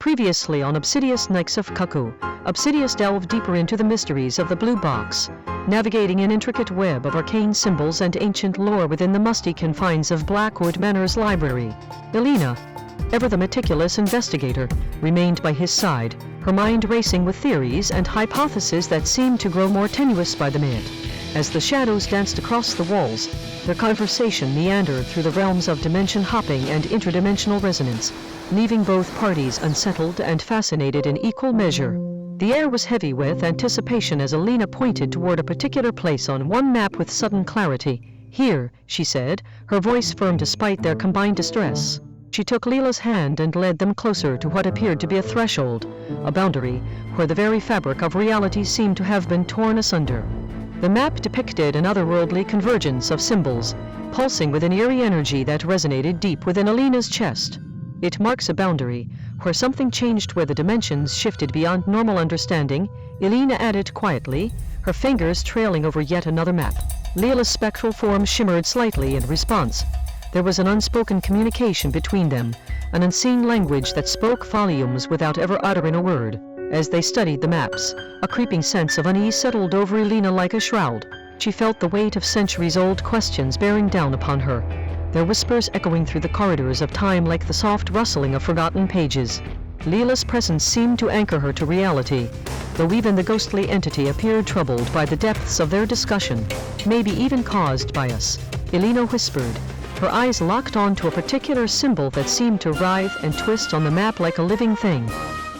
Previously on Obsidius Nyxofcuckoo, Obsidius delved deeper into the mysteries of the blue box, navigating an intricate web of arcane symbols and ancient lore within the musty confines of Blackwood Manor's library. Elena, ever the meticulous investigator, remained by his side, her mind racing with theories and hypotheses that seemed to grow more tenuous by the minute. As the shadows danced across the walls, their conversation meandered through the realms of dimension hopping and interdimensional resonance, leaving both parties unsettled and fascinated in equal measure. The air was heavy with anticipation as Elena pointed toward a particular place on one map with sudden clarity. "Here," she said, her voice firm despite their combined distress. She took Lila's hand and led them closer to what appeared to be a threshold, a boundary, where the very fabric of reality seemed to have been torn asunder. The map depicted an otherworldly convergence of symbols, pulsing with an eerie energy that resonated deep within Elena's chest. "It marks a boundary, where something changed, where the dimensions shifted beyond normal understanding," Elena added quietly, her fingers trailing over yet another map. Lila's spectral form shimmered slightly in response. There was an unspoken communication between them, an unseen language that spoke volumes without ever uttering a word. As they studied the maps, a creeping sense of unease settled over Elena like a shroud. She felt the weight of centuries-old questions bearing down upon her, their whispers echoing through the corridors of time like the soft rustling of forgotten pages. Lila's presence seemed to anchor her to reality, though even the ghostly entity appeared troubled by the depths of their discussion, maybe even caused by us, Elena whispered, her eyes locked onto a particular symbol that seemed to writhe and twist on the map like a living thing.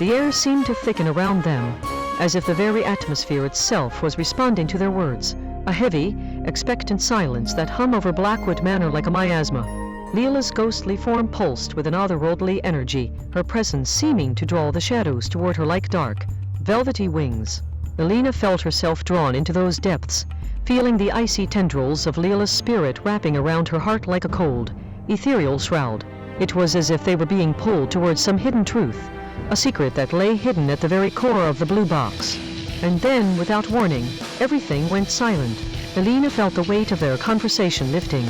The air seemed to thicken around them, as if the very atmosphere itself was responding to their words, a heavy, expectant silence that hung over Blackwood Manor like a miasma. Lila's ghostly form pulsed with an otherworldly energy, her presence seeming to draw the shadows toward her like dark, velvety wings. Elena felt herself drawn into those depths, feeling the icy tendrils of Lila's spirit wrapping around her heart like a cold, ethereal shroud. It was as if they were being pulled towards some hidden truth, a secret that lay hidden at the very core of the blue box. And then, without warning, everything went silent. Elena felt the weight of their conversation lifting,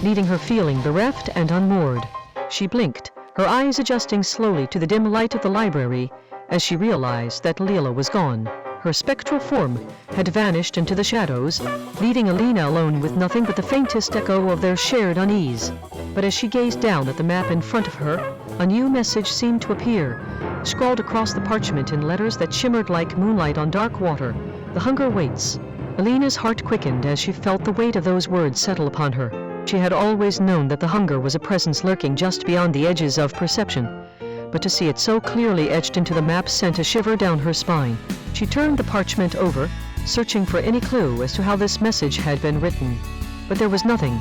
leaving her feeling bereft and unmoored. She blinked, her eyes adjusting slowly to the dim light of the library, as she realized that Lila was gone. Her spectral form had vanished into the shadows, leaving Elena alone with nothing but the faintest echo of their shared unease. But as she gazed down at the map in front of her, a new message seemed to appear, scrawled across the parchment in letters that shimmered like moonlight on dark water. "The hunger waits." Elena's heart quickened as she felt the weight of those words settle upon her. She had always known that the hunger was a presence lurking just beyond the edges of perception, but to see it so clearly etched into the map sent a shiver down her spine. She turned the parchment over, searching for any clue as to how this message had been written. But there was nothing.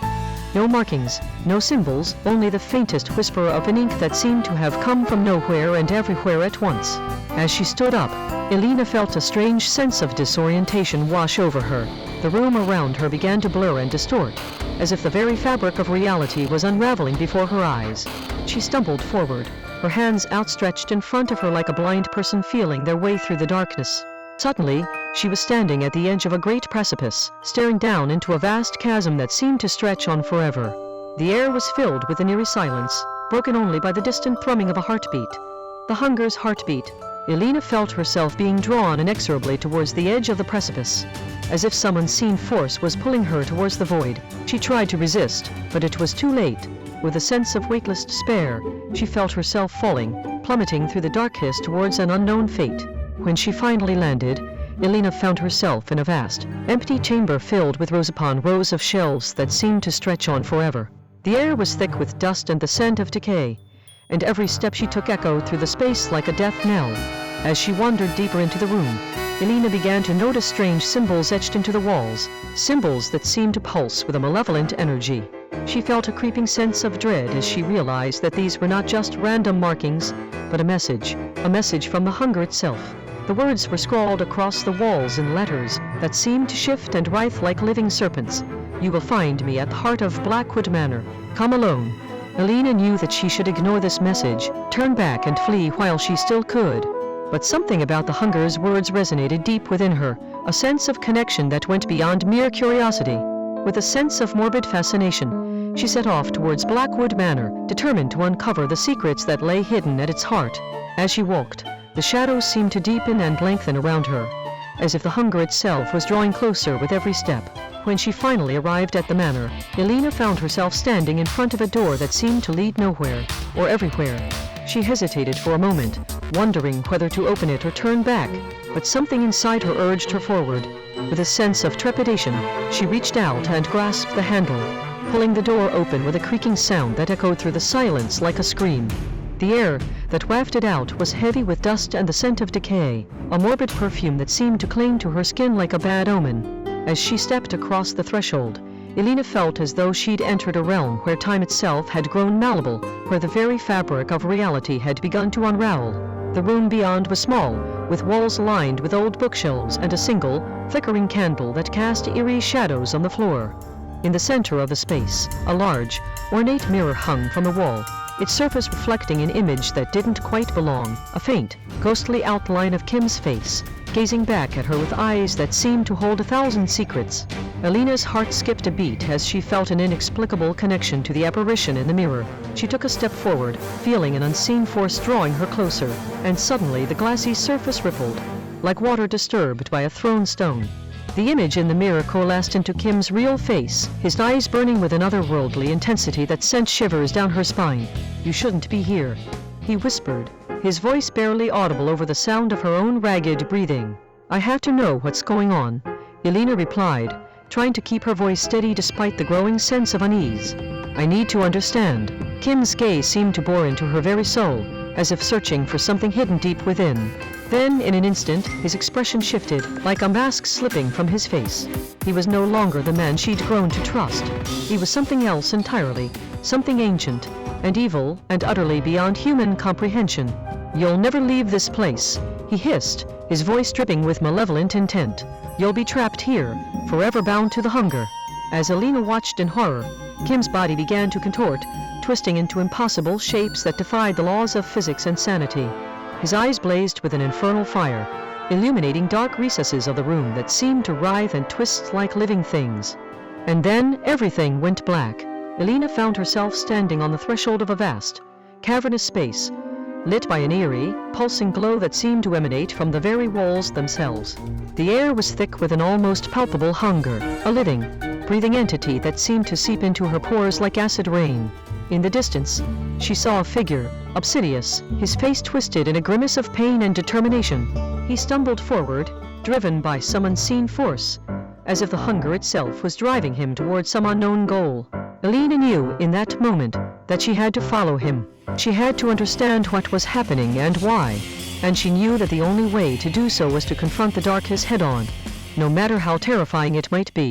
No markings, no symbols, only the faintest whisper of an ink that seemed to have come from nowhere and everywhere at once. As she stood up, Elena felt a strange sense of disorientation wash over her. The room around her began to blur and distort, as if the very fabric of reality was unraveling before her eyes. She stumbled forward, her hands outstretched in front of her like a blind person feeling their way through the darkness. Suddenly, she was standing at the edge of a great precipice, staring down into a vast chasm that seemed to stretch on forever. The air was filled with an eerie silence, broken only by the distant thrumming of a heartbeat. The hunger's heartbeat. Elena felt herself being drawn inexorably towards the edge of the precipice, as if some unseen force was pulling her towards the void. She tried to resist, but it was too late. With a sense of weightless despair, she felt herself falling, plummeting through the darkness towards an unknown fate. When she finally landed, Elena found herself in a vast, empty chamber filled with rows upon rows of shelves that seemed to stretch on forever. The air was thick with dust and the scent of decay, and every step she took echoed through the space like a death knell. As she wandered deeper into the room, Elena began to notice strange symbols etched into the walls, symbols that seemed to pulse with a malevolent energy. She felt a creeping sense of dread as she realized that these were not just random markings, but a message from the hunger itself. The words were scrawled across the walls in letters that seemed to shift and writhe like living serpents. "You will find me at the heart of Blackwood Manor. Come alone." Elena knew that she should ignore this message, turn back and flee while she still could. But something about the hunger's words resonated deep within her, a sense of connection that went beyond mere curiosity. With a sense of morbid fascination, she set off towards Blackwood Manor, determined to uncover the secrets that lay hidden at its heart. As she walked, the shadows seemed to deepen and lengthen around her, as if the hunger itself was drawing closer with every step. When she finally arrived at the manor, Elena found herself standing in front of a door that seemed to lead nowhere, or everywhere. She hesitated for a moment, wondering whether to open it or turn back, but something inside her urged her forward. With a sense of trepidation, she reached out and grasped the handle, pulling the door open with a creaking sound that echoed through the silence like a scream. The air that wafted out was heavy with dust and the scent of decay, a morbid perfume that seemed to cling to her skin like a bad omen. As she stepped across the threshold, Elena felt as though she'd entered a realm where time itself had grown malleable, where the very fabric of reality had begun to unravel. The room beyond was small, with walls lined with old bookshelves and a single, flickering candle that cast eerie shadows on the floor. In the center of the space, a large, ornate mirror hung from the wall, its surface reflecting an image that didn't quite belong, a faint, ghostly outline of Kim's face, gazing back at her with eyes that seemed to hold 1,000 secrets. Elena's heart skipped a beat as she felt an inexplicable connection to the apparition in the mirror. She took a step forward, feeling an unseen force drawing her closer, and suddenly the glassy surface rippled, like water disturbed by a thrown stone. The image in the mirror coalesced into Kim's real face, his eyes burning with an otherworldly intensity that sent shivers down her spine. "You shouldn't be here," he whispered, his voice barely audible over the sound of her own ragged breathing. "I have to know what's going on," Elena replied, trying to keep her voice steady despite the growing sense of unease. "I need to understand." Kim's gaze seemed to bore into her very soul, as if searching for something hidden deep within. Then, in an instant, his expression shifted, like a mask slipping from his face. He was no longer the man she'd grown to trust. He was something else entirely, something ancient, and evil, and utterly beyond human comprehension. "You'll never leave this place," he hissed, his voice dripping with malevolent intent. "You'll be trapped here, forever bound to the hunger." As Elena watched in horror, Kim's body began to contort, twisting into impossible shapes that defied the laws of physics and sanity. His eyes blazed with an infernal fire, illuminating dark recesses of the room that seemed to writhe and twist like living things. And then everything went black. Elena found herself standing on the threshold of a vast, cavernous space, lit by an eerie, pulsing glow that seemed to emanate from the very walls themselves. The air was thick with an almost palpable hunger, a living, breathing entity that seemed to seep into her pores like acid rain. In the distance, she saw a figure, Obsidius, his face twisted in a grimace of pain and determination. He stumbled forward, driven by some unseen force, as if the hunger itself was driving him toward some unknown goal. Elena knew in that moment that she had to follow him. She had to understand what was happening and why, and she knew that the only way to do so was to confront the darkness head-on, no matter how terrifying it might be.